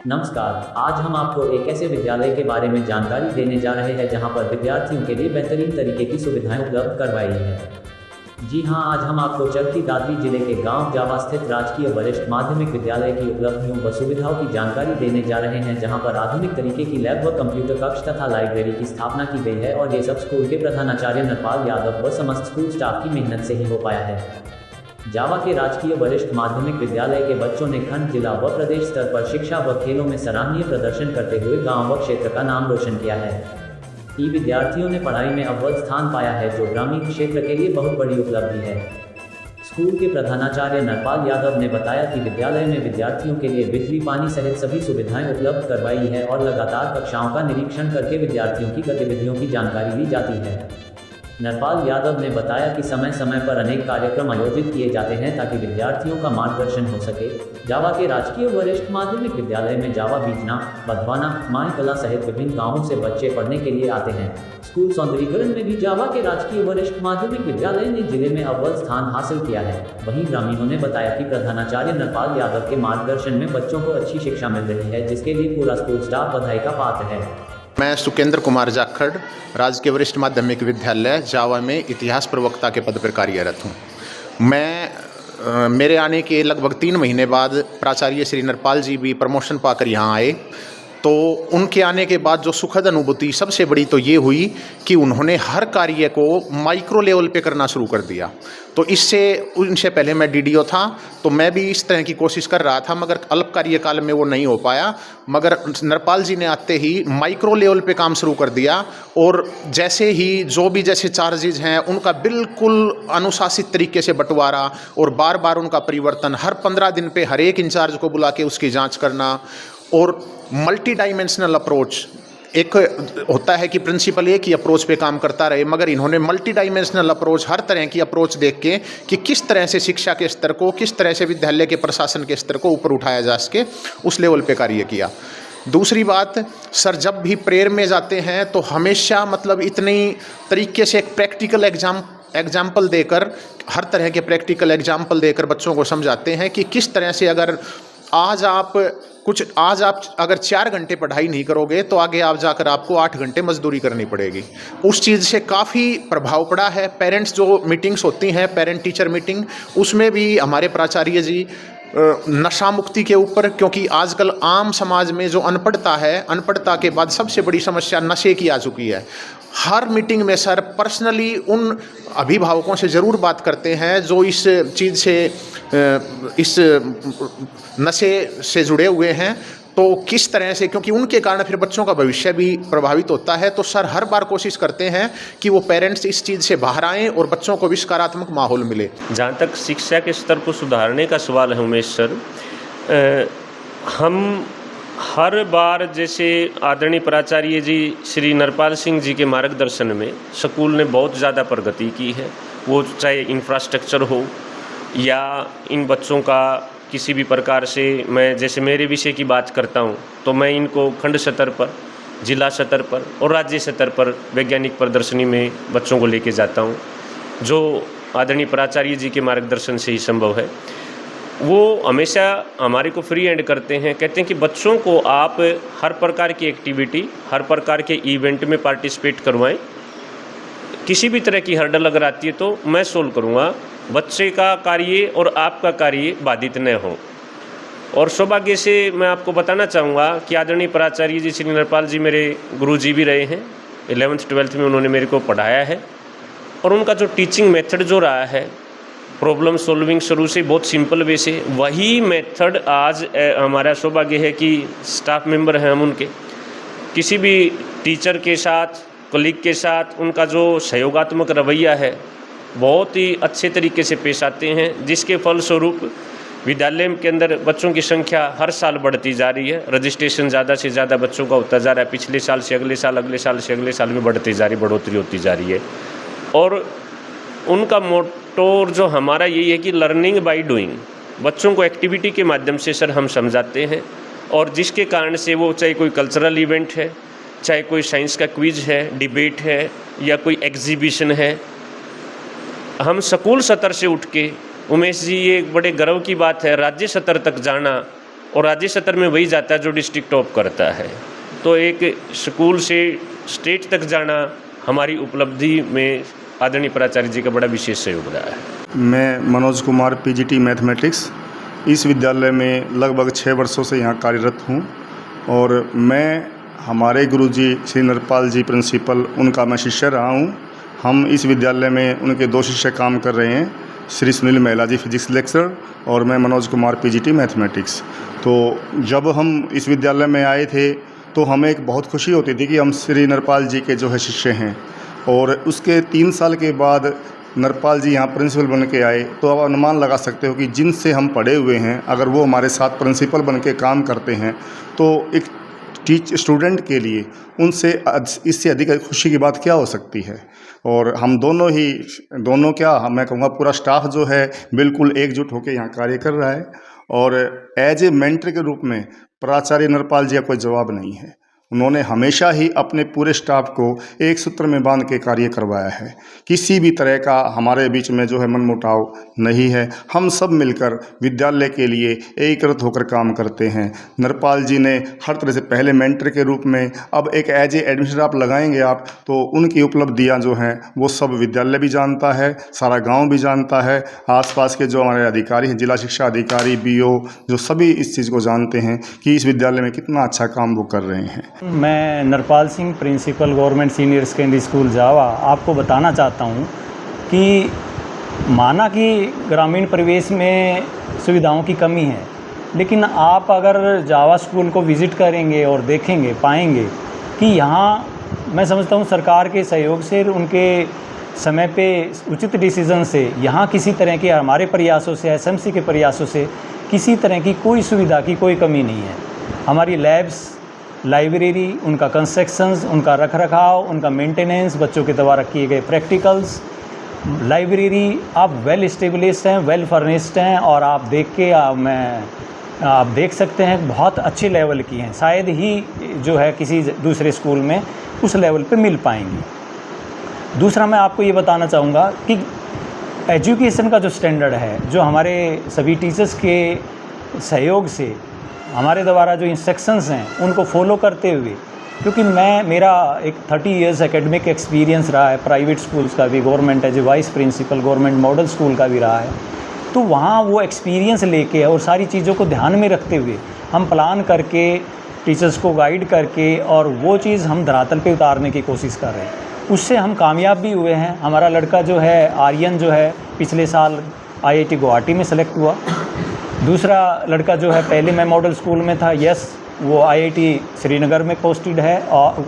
नमस्कार। आज हम आपको एक ऐसे विद्यालय के बारे में जानकारी देने जा रहे हैं जहां पर विद्यार्थियों के लिए बेहतरीन तरीके की सुविधाएं उपलब्ध करवाई है। जी हां, आज हम आपको चरखी दादरी जिले के गांव जावा स्थित राजकीय वरिष्ठ माध्यमिक विद्यालय की उपलब्धियों व सुविधाओं की जानकारी देने जा रहे हैं, जहां पर आधुनिक तरीके की लैब व कंप्यूटर कक्ष तथा लाइब्रेरी की स्थापना की गई है और ये सब स्कूल के प्रधानाचार्य नरपाल यादव व समस्त स्कूल स्टाफ की मेहनत से ही हो पाया है। जावा के राजकीय वरिष्ठ माध्यमिक विद्यालय के बच्चों ने खंड, जिला व प्रदेश स्तर पर शिक्षा व खेलों में सराहनीय प्रदर्शन करते हुए गांव व क्षेत्र का नाम रोशन किया है। विद्यार्थियों ने पढ़ाई में अव्वल स्थान पाया है, जो ग्रामीण क्षेत्र के लिए बहुत बड़ी उपलब्धि है। स्कूल के प्रधानाचार्य नरपाल यादव ने बताया कि विद्यालय में विद्यार्थियों के लिए बिजली, पानी सहित सभी सुविधाएं उपलब्ध करवाई है और लगातार कक्षाओं का निरीक्षण करके विद्यार्थियों की गतिविधियों की जानकारी ली जाती है। नरपाल यादव ने बताया कि समय समय पर अनेक कार्यक्रम आयोजित किए जाते हैं ताकि विद्यार्थियों का मार्गदर्शन हो सके। जावा के राजकीय वरिष्ठ माध्यमिक विद्यालय में जावा, बीजना, बधवाना, मायकला सहित विभिन्न गांवों से बच्चे पढ़ने के लिए आते हैं। स्कूल सौंदर्यीकरण में भी जावा के राजकीय वरिष्ठ माध्यमिक विद्यालय ने जिले में अव्वल स्थान हासिल किया है। वहीं ग्रामीणों ने बताया कि प्रधानाचार्य नरपाल यादव के मार्गदर्शन में बच्चों को अच्छी शिक्षा मिल रही है, जिसके लिए पूरा स्कूल स्टाफ बधाई का पात्र है। मैं सुकेंद्र कुमार जाखड़, राजकीय वरिष्ठ माध्यमिक विद्यालय जावा में इतिहास प्रवक्ता के पद पर कार्यरत हूँ। मेरे आने के लगभग 3 महीने बाद प्राचार्य श्री नरपाल जी भी प्रमोशन पाकर यहाँ आए, तो उनके आने के बाद जो सुखद अनुभूति सबसे बड़ी तो ये हुई कि उन्होंने हर कार्य को माइक्रो लेवल पे करना शुरू कर दिया। तो उनसे पहले मैं डीडीओ था, तो मैं भी इस तरह की कोशिश कर रहा था, मगर अल्प कार्यकाल में वो नहीं हो पाया। मगर नरपाल जी ने आते ही माइक्रो लेवल पे काम शुरू कर दिया और जैसे चार्जेज हैं उनका बिल्कुल अनुशासित तरीके से बंटवारा और बार बार उनका परिवर्तन, हर 15 दिन पे हर एक इंचार्ज को बुला के उसकी जाँच करना। और मल्टी डायमेंशनल अप्रोच, एक होता है कि प्रिंसिपल एक ही अप्रोच पे काम करता रहे, मगर इन्होंने मल्टी डायमेंशनल अप्रोच, हर तरह की अप्रोच देख के कि किस तरह से शिक्षा के स्तर को, किस तरह से विद्यालय के प्रशासन के स्तर को ऊपर उठाया जा सके, उस लेवल पे कार्य किया। दूसरी बात, सर जब भी प्रेयर में जाते हैं तो हमेशा इतनी तरीके से एक प्रैक्टिकल एग्जाम्पल देकर, हर तरह के प्रैक्टिकल एग्जाम्पल देकर बच्चों को समझाते हैं कि किस तरह से आज आप अगर 4 घंटे पढ़ाई नहीं करोगे तो आगे आप जाकर आपको 8 घंटे मजदूरी करनी पड़ेगी। उस चीज़ से काफ़ी प्रभाव पड़ा है। पेरेंट्स जो मीटिंग्स होती हैं, पेरेंट टीचर मीटिंग, उसमें भी हमारे प्राचार्य जी नशा मुक्ति के ऊपर, क्योंकि आजकल आम समाज में जो अनपढ़ता है, अनपढ़ता के बाद सबसे बड़ी समस्या नशे की आ चुकी है। हर मीटिंग में सर पर्सनली उन अभिभावकों से ज़रूर बात करते हैं जो इस चीज़ से, इस नशे से जुड़े हुए हैं, तो किस तरह से, क्योंकि उनके कारण फिर बच्चों का भविष्य भी प्रभावित होता है। तो सर हर बार कोशिश करते हैं कि वो पेरेंट्स इस चीज़ से बाहर आएँ और बच्चों को भी सकारात्मक माहौल मिले। जहाँ तक शिक्षा के स्तर को सुधारने का सवाल है उमेश सर, हम हर बार जैसे आदरणीय प्राचार्य जी श्री नरपाल सिंह जी के मार्गदर्शन में स्कूल ने बहुत ज़्यादा प्रगति की है। वो चाहे इंफ्रास्ट्रक्चर हो या इन बच्चों का किसी भी प्रकार से, मैं जैसे मेरे विषय की बात करता हूँ तो मैं इनको खंड स्तर पर, जिला स्तर पर और राज्य स्तर पर वैज्ञानिक प्रदर्शनी में बच्चों को लेके जाता हूँ, जो आदरणीय प्राचार्य जी के मार्गदर्शन से ही संभव है। वो हमेशा हमारे को फ्री हैंड करते हैं, कहते हैं कि बच्चों को आप हर प्रकार की एक्टिविटी, हर प्रकार के इवेंट में पार्टिसिपेट करवाएं। किसी भी तरह की हर्डल अगर आती है तो मैं सोल्व करूँगा, बच्चे का कार्य और आपका कार्य बाधित न हो। और सौभाग्य से मैं आपको बताना चाहूँगा कि आदरणीय प्राचार्य जी श्री नरपाल जी मेरे गुरु जी भी रहे हैं। 11th 12th में उन्होंने मेरे को पढ़ाया है और उनका जो टीचिंग मेथड जो रहा है, प्रॉब्लम सॉल्विंग शुरू से बहुत सिंपल वे से, वही मेथड आज हमारा सौभाग्य है कि स्टाफ मेंबर हैं हम उनके, किसी भी टीचर के साथ, कलीग के साथ उनका जो सहयोगात्मक रवैया है बहुत ही अच्छे तरीके से पेश आते हैं, जिसके फलस्वरूप विद्यालय के अंदर बच्चों की संख्या हर साल बढ़ती जा रही है। रजिस्ट्रेशन ज़्यादा से ज़्यादा बच्चों का होता जा रहा है, पिछले साल से अगले साल, अगले साल से अगले साल में बढ़ोतरी होती जा रही है। और उनका मोटो जो हमारा यही है कि लर्निंग बाय डूइंग, बच्चों को एक्टिविटी के माध्यम से सर हम समझाते हैं, और जिसके कारण से वो चाहे कोई कल्चरल इवेंट है, चाहे कोई साइंस का क्विज है, डिबेट है या कोई एग्जीबिशन है, हम स्कूल स्तर से उठ के, उमेश जी ये एक बड़े गर्व की बात है, राज्य स्तर तक जाना और राज्य स्तर में वही जाता है जो डिस्ट्रिक्ट टॉप करता है। तो एक स्कूल से स्टेट तक जाना हमारी उपलब्धि में आदरणीय प्राचार्य जी का बड़ा विशेष सहयोग रहा है। मैं मनोज कुमार पीजीटी मैथमेटिक्स इस विद्यालय में लगभग 6 वर्षों से यहाँ कार्यरत हूँ और मैं हमारे गुरुजी श्री नरपाल जी प्रिंसिपल उनका मैं शिष्य रहा हूँ। हम इस विद्यालय में उनके 2 शिष्य काम कर रहे हैं, श्री सुनील महिला जी फिजिक्स लेक्चरर और मैं मनोज कुमार पीजीटी मैथमेटिक्स। तो जब हम इस विद्यालय में आए थे तो हमें एक बहुत खुशी होती थी कि हम श्री नरपाल जी के जो है शिष्य हैं और उसके 3 साल के बाद नरपाल जी यहाँ प्रिंसिपल बन के आए तो आप अनुमान लगा सकते हो कि जिनसे हम पढ़े हुए हैं अगर वो हमारे साथ प्रिंसिपल बन के काम करते हैं तो एक स्टूडेंट के लिए उनसे इससे अधिक खुशी की बात क्या हो सकती है। और हम दोनों क्या मैं कहूँगा पूरा स्टाफ जो है बिल्कुल एकजुट होकर यहाँ कार्य कर रहा है और एज ए मेंटर के रूप में प्राचार्य नरपाल जी का कोई जवाब नहीं है। उन्होंने हमेशा ही अपने पूरे स्टाफ को एक सूत्र में बांध के कार्य करवाया है। किसी भी तरह का हमारे बीच में जो है मनमुटाव नहीं है। हम सब मिलकर विद्यालय के लिए एकीकृत होकर काम करते हैं। नरपाल जी ने हर तरह से पहले मेंटर के रूप में, अब एक एज ए एडमिनिस्ट्रेटर आप लगाएंगे आप तो उनकी उपलब्धियां जो हैं वो सब विद्यालय भी जानता है, सारा गाँव भी जानता है, आसपास के जो हमारे अधिकारी हैं, जिला शिक्षा अधिकारी, BO, जो सभी इस चीज़ को जानते हैं कि इस विद्यालय में कितना अच्छा काम वो कर रहे हैं। मैं Narpal Singh principal government senior secondary school Jawa आपको बताना चाहता हूँ कि माना कि ग्रामीण परिवेश में सुविधाओं की कमी है, लेकिन आप अगर जावा स्कूल को विज़िट करेंगे और देखेंगे पाएंगे कि यहाँ मैं समझता हूँ सरकार के सहयोग से, उनके समय पे उचित डिसीज़न से यहाँ किसी तरह के हमारे प्रयासों से, SMC के प्रयासों से किसी तरह की कोई सुविधा की कोई कमी नहीं है। हमारी लैब्स, लाइब्रेरी, उनका कंस्ट्रक्शंस, उनका रखरखाव, उनका मेंटेनेंस, बच्चों के द्वारा किए गए प्रैक्टिकल्स, लाइब्रेरी आप वेल इस्टेब्लिश्ड हैं, वेल फर्निश्ड हैं और आप देख सकते हैं बहुत अच्छे लेवल की हैं। शायद ही जो है किसी दूसरे स्कूल में उस लेवल पे मिल पाएंगी। दूसरा मैं आपको ये बताना चाहूँगा कि एजुकेशन का जो स्टैंडर्ड है, जो हमारे सभी टीचर्स के सहयोग से हमारे द्वारा जो इंस्ट्रक्शंस हैं उनको फॉलो करते हुए, क्योंकि मेरा एक 30 इयर्स एकेडमिक एक्सपीरियंस रहा है, प्राइवेट स्कूल्स का भी, government as a vice principal government model school का भी रहा है, तो वहाँ वो एक्सपीरियंस लेके और सारी चीज़ों को ध्यान में रखते हुए हम प्लान करके टीचर्स को गाइड करके और वो चीज़ हम धरातल पे उतारने की कोशिश कर रहे हैं। उससे हम कामयाब भी हुए हैं। हमारा लड़का जो है आर्यन जो है पिछले साल IIT गुवाहाटी में सेलेक्ट हुआ। दूसरा लड़का जो है पहले मैं मॉडल स्कूल में था, यस वो IIT श्रीनगर में पोस्टेड है और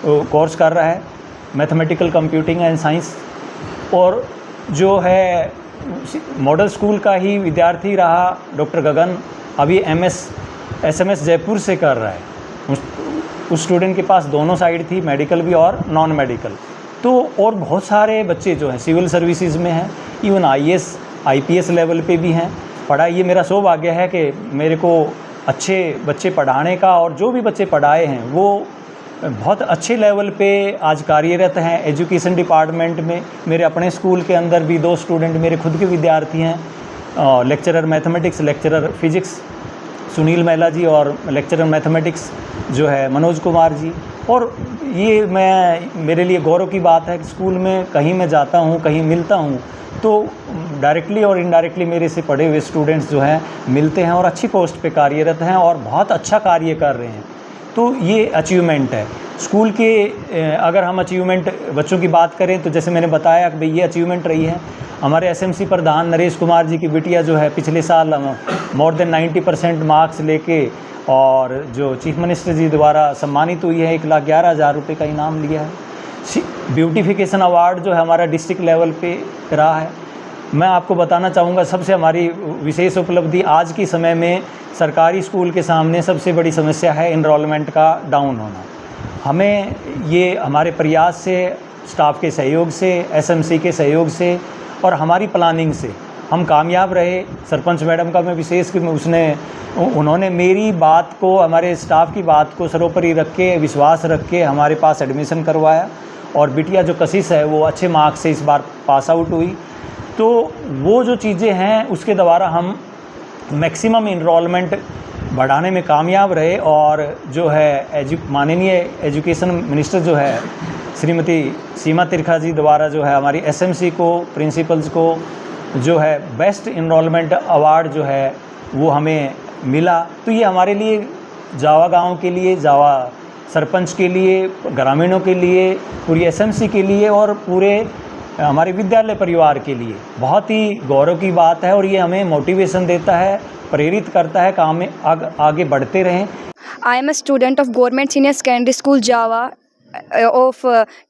कोर्स कर रहा है मैथमेटिकल कंप्यूटिंग एंड साइंस। और जो है मॉडल स्कूल का ही विद्यार्थी रहा डॉक्टर गगन, अभी SMS जयपुर से कर रहा है। उस स्टूडेंट के पास दोनों साइड थी, मेडिकल भी और नॉन मेडिकल। तो और बहुत सारे बच्चे जो हैं सिविल सर्विसेज में हैं, इवन IAS IPS लेवल पे भी हैं। पढ़ाई, ये मेरा सौभाग्य है कि मेरे को अच्छे बच्चे पढ़ाने का, और जो भी बच्चे पढ़ाए हैं वो बहुत अच्छे लेवल पे आज कार्यरत हैं एजुकेशन डिपार्टमेंट में। मेरे अपने स्कूल के अंदर भी 2 स्टूडेंट मेरे खुद के विद्यार्थी हैं, lecturer mathematics, lecturer physics Sunil महिला जी और लेक्चरर मैथमेटिक्स जो है मनोज कुमार जी। और ये मेरे लिए गौरव की बात है कि स्कूल में कहीं मैं जाता हूँ, कहीं मिलता हूँ तो डायरेक्टली और इनडायरेक्टली मेरे से पढ़े हुए स्टूडेंट्स जो हैं मिलते हैं और अच्छी पोस्ट पे कार्यरत हैं और बहुत अच्छा कार्य कर रहे हैं। तो ये अचीवमेंट है स्कूल के। अगर हम अचीवमेंट बच्चों की बात करें तो जैसे मैंने बताया कि भाई ये अचीवमेंट रही है। हमारे SMC प्रधान नरेश कुमार जी की बिटिया जो है पिछले साल मोर देन 90% मार्क्स लेके और जो चीफ मिनिस्टर जी द्वारा सम्मानित हुई है, 1,11,000 रुपये का इनाम लिया है। ब्यूटिफिकेशन अवार्ड जो है हमारा डिस्ट्रिक्ट लेवल पे रहा है। मैं आपको बताना चाहूँगा सबसे हमारी विशेष उपलब्धि आज के समय में सरकारी स्कूल के सामने सबसे बड़ी समस्या है इनरोलमेंट का डाउन होना। हमें ये हमारे प्रयास से, स्टाफ के सहयोग से, SMC के सहयोग से और हमारी प्लानिंग से हम कामयाब रहे। सरपंच मैडम का मैं विशेष कि उन्होंने मेरी बात को, हमारे स्टाफ की बात को सर्वोपरि रख के, विश्वास रख के हमारे पास एडमिशन करवाया और बिटिया जो कशिश है वो अच्छे मार्क्स से इस बार पास आउट हुई। तो वो जो चीज़ें हैं उसके द्वारा हम मैक्सिमम इनरोलमेंट बढ़ाने में कामयाब रहे और जो है माननीय एजुकेशन मिनिस्टर जो है श्रीमती सीमा तिरखा जी द्वारा जो है हमारी एसएमसी को, प्रिंसिपल्स को जो है बेस्ट इनरोलमेंट अवार्ड जो है वो हमें मिला। तो ये हमारे लिए, जावा गांव के लिए, जावा सरपंच के लिए, ग्रामीणों के लिए, पूरी एसएमसी के लिए और पूरे हमारे विद्यालय परिवार के लिए बहुत ही गौरव की बात है और ये हमें मोटिवेशन देता है, प्रेरित करता है काम में आगे बढ़ते रहें। I am a student of Government Senior Secondary School Java of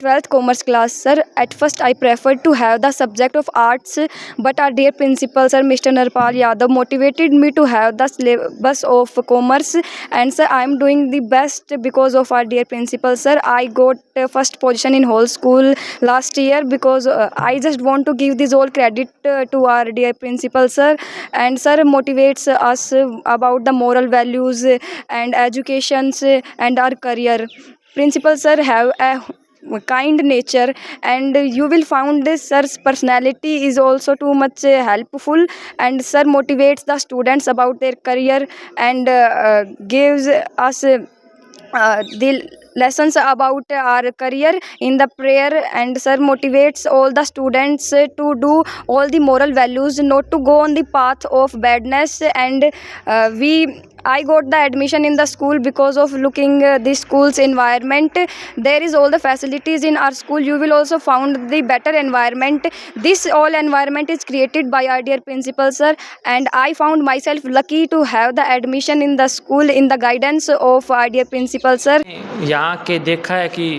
12th commerce class, sir. At first I preferred to have the subject of arts, but our dear principal, sir, Mr. Narpal Yadav, motivated me to have the syllabus of commerce, and sir, I am doing the best because of our dear principal, sir. I got first position in whole school last year because I just want to give this all credit to our dear principal, sir, and sir motivates us about the moral values and educations and our career. Principal sir have a kind nature, and you will find this sir's personality is also too much helpful, and sir motivates the students about their career and gives us the lessons about our career in the prayer, and sir motivates all the students to do all the moral values, not to go on the path of badness, and I got the admission in the school because of looking the school's environment. There is all the facilities in our school. You will also found the better environment. This all environment is created by our dear principal, sir, and I found myself lucky to have the admission in the school in the guidance of our dear principal, sir. यहाँ के देखा है कि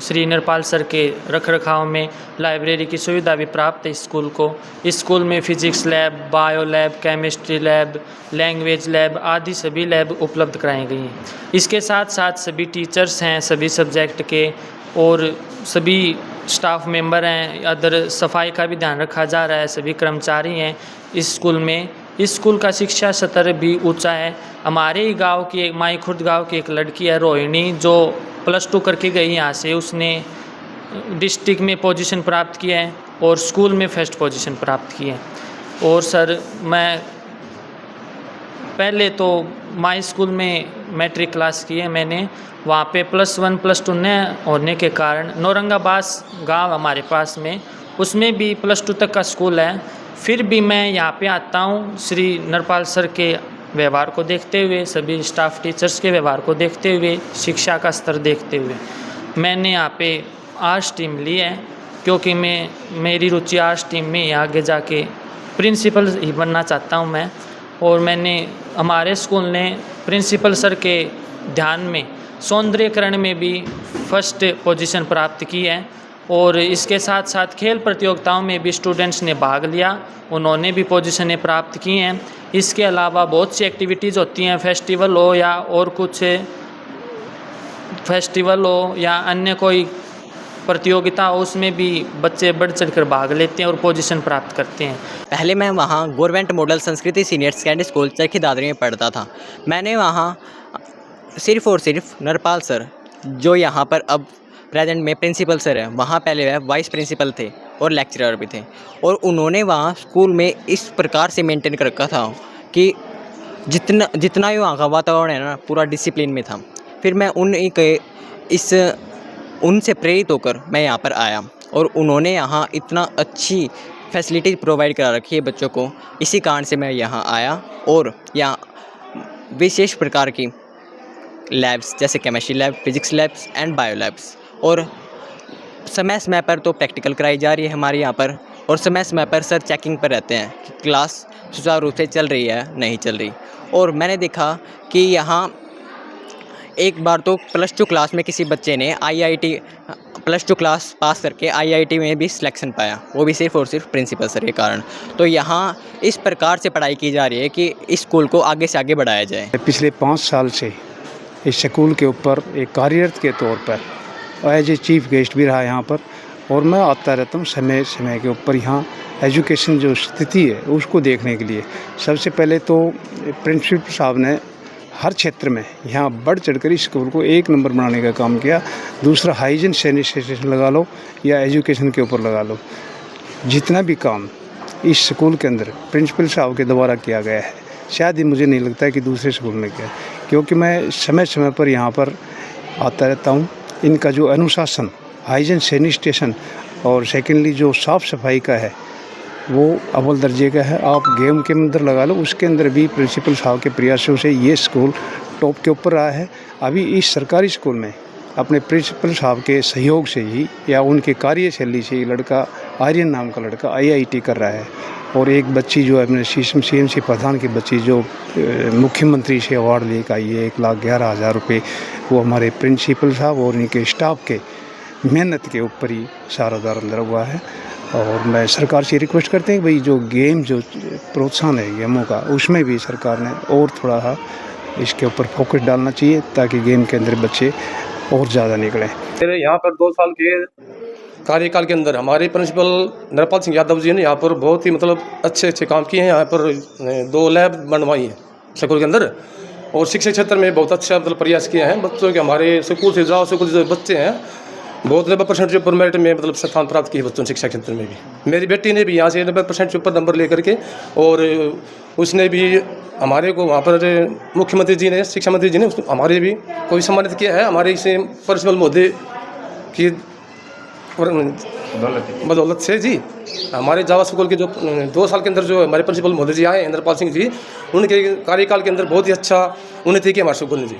Shri Narpal sir के रख रखाव में library की सुविधा भी प्राप्त है स्कूल को। इस स्कूल में physics lab, bio lab, chemistry lab, language lab आदि सभी लैब उपलब्ध कराई गई हैं। इसके साथ साथ सभी टीचर्स हैं सभी सब्जेक्ट के और सभी स्टाफ मेंबर हैं। अदर सफाई का भी ध्यान रखा जा रहा है, सभी कर्मचारी हैं इस स्कूल में। इस स्कूल का शिक्षा स्तर भी ऊंचा है। हमारे ही गांव की माई खुर्द गाँव की एक लड़की है रोहिणी, जो +2 करके गई यहाँ से। उसने डिस्ट्रिक्ट में पोजीशन प्राप्त किया है और स्कूल में फर्स्ट पोजीशन प्राप्त की है। और सर मैं पहले तो माई स्कूल में मैट्रिक क्लास की है मैंने, वहाँ पे +1 +2 न होने के कारण नौरंगाबाद गांव हमारे पास में, उसमें भी +2 तक का स्कूल है। फिर भी मैं यहाँ पे आता हूँ श्री नरपाल सर के व्यवहार को देखते हुए, सभी स्टाफ टीचर्स के व्यवहार को देखते हुए, शिक्षा का स्तर देखते हुए मैंने यहाँ पे आर्ट्स स्ट्रीम ली है, क्योंकि मेरी रुचि आर्ट्स स्ट्रीम में ही आगे जाके प्रिंसिपल ही बनना चाहता हूँ मैं। और मैंने हमारे स्कूल ने प्रिंसिपल सर के ध्यान में सौंदर्यकरण में भी फर्स्ट पोजीशन प्राप्त की है। और इसके साथ साथ खेल प्रतियोगिताओं में भी स्टूडेंट्स ने भाग लिया, उन्होंने भी पोजीशनें प्राप्त की हैं। इसके अलावा बहुत सी एक्टिविटीज़ होती हैं, फेस्टिवल हो या और कुछ फेस्टिवल हो या अन्य कोई प्रतियोगिता हो, उसमें भी बच्चे बढ़ चढ़कर भाग लेते हैं और पोजीशन प्राप्त करते हैं। पहले मैं वहाँ गवर्नमेंट मॉडल संस्कृति senior secondary school Charkhi Dadri में पढ़ता था। मैंने वहाँ सिर्फ़ और सिर्फ नरपाल सर, जो यहाँ पर अब प्रेजेंट में प्रिंसिपल सर है, वहाँ पहले वह वाइस प्रिंसिपल थे और लेक्चरर भी थे, और उन्होंने वहाँ स्कूल में इस प्रकार से मेंटेन कर रखा था कि जितना ही वहाँ का वातावरण है ना, पूरा डिसिप्लिन में था। फिर मैं उनसे प्रेरित होकर मैं यहाँ पर आया और उन्होंने यहाँ इतना अच्छी फैसिलिटीज़ प्रोवाइड करा रखी है बच्चों को, इसी कारण से मैं यहाँ आया। और यहाँ विशेष प्रकार की लैब्स जैसे chemistry lab, physics labs and bio labs, और समय समय पर तो प्रैक्टिकल कराई जा रही है हमारे यहाँ पर, और समय समय पर सर चेकिंग पर रहते हैं कि क्लास सुचारू रूप से चल रही है नहीं चल रही। और मैंने देखा कि यहाँ एक बार तो +2 क्लास में किसी बच्चे ने IIT +2 क्लास पास करके IIT में भी सिलेक्शन पाया, वो भी सिर्फ़ और सिर्फ प्रिंसिपल सर के कारण। तो यहाँ इस प्रकार से पढ़ाई की जा रही है कि इस स्कूल को आगे से आगे बढ़ाया जाए। पिछले 5 साल से इस स्कूल के ऊपर एक कार्यरत के तौर पर एज ए चीफ गेस्ट भी रहा यहाँ पर, और मैं आता रहता हूँ समय समय के ऊपर यहाँ एजुकेशन जो स्थिति है उसको देखने के लिए। सबसे पहले तो प्रिंसिपल साहब ने हर क्षेत्र में यहाँ बढ़ चढ़कर इस स्कूल को 1 नंबर बनाने का काम किया। दूसरा, हाइजीन सैनिटाइजेशन लगा लो या एजुकेशन के ऊपर लगा लो, जितना भी काम इस स्कूल के अंदर प्रिंसिपल साहब के द्वारा किया गया है शायद ही मुझे नहीं लगता है कि दूसरे स्कूल में क्या है, क्योंकि मैं समय समय पर यहाँ पर आता रहता हूँ। इनका जो अनुशासन, हाइजीन, सैनिटेशन और सेकेंडली जो साफ़ सफाई का है वो अव्वल दर्जे का है। आप गेम के अंदर लगा लो, उसके अंदर भी प्रिंसिपल साहब के प्रयासों से ये स्कूल टॉप के ऊपर रहा है। अभी इस सरकारी स्कूल में अपने प्रिंसिपल साहब के सहयोग से ही या उनके कार्यशैली से ये लड़का, आर्यन नाम का लड़का, IIT कर रहा है। और एक बच्ची जो है अपने CMC प्रधान की बच्ची जो मुख्यमंत्री से अवार्ड लेकर आई है 1,11,000 रुपये, वो हमारे प्रिंसिपल साहब और इनके स्टाफ के मेहनत के ऊपर ही सारा दार अंदर हुआ है। और मैं सरकार से रिक्वेस्ट करते हैं कि भाई जो गेम, जो प्रोत्साहन है गेमों का, उसमें भी सरकार ने और थोड़ा इसके ऊपर फोकस डालना चाहिए ताकि गेम के अंदर बच्चे और ज़्यादा निकलें। मेरे यहाँ पर 2 साल के कार्यकाल के अंदर हमारे प्रिंसिपल नरपाल सिंह यादव जी ने यहाँ पर बहुत ही मतलब अच्छे काम किए हैं। यहाँ पर 2 लैब बनवाई हैं स्कूल के अंदर, और शिक्षा क्षेत्र में बहुत अच्छा मतलब प्रयास किए हैं। बच्चों के हमारे स्कूल से जाओ, स्कूल जो बच्चे हैं बहुत 90% के ऊपर मेरिट में मतलब स्थान प्राप्त किए बच्चों ने शिक्षा क्षेत्र में भी। मेरी बेटी ने भी यहाँ से 90% के ऊपर नंबर लेकर के, और उसने भी हमारे को वहाँ पर मुख्यमंत्री जी ने, शिक्षा मंत्री जी ने हमारे भी कोई सम्मानित किया है। हमारे इसे प्रिंसिपल महोदय की बदौलत से जी हमारे जावा स्कूल के जो 2 साल के अंदर जो हमारे प्रिंसिपल महोदय जी आए, नरपाल सिंह जी, उनके कार्यकाल के अंदर बहुत ही अच्छा उन्नति की हमारे स्कूल ने जी।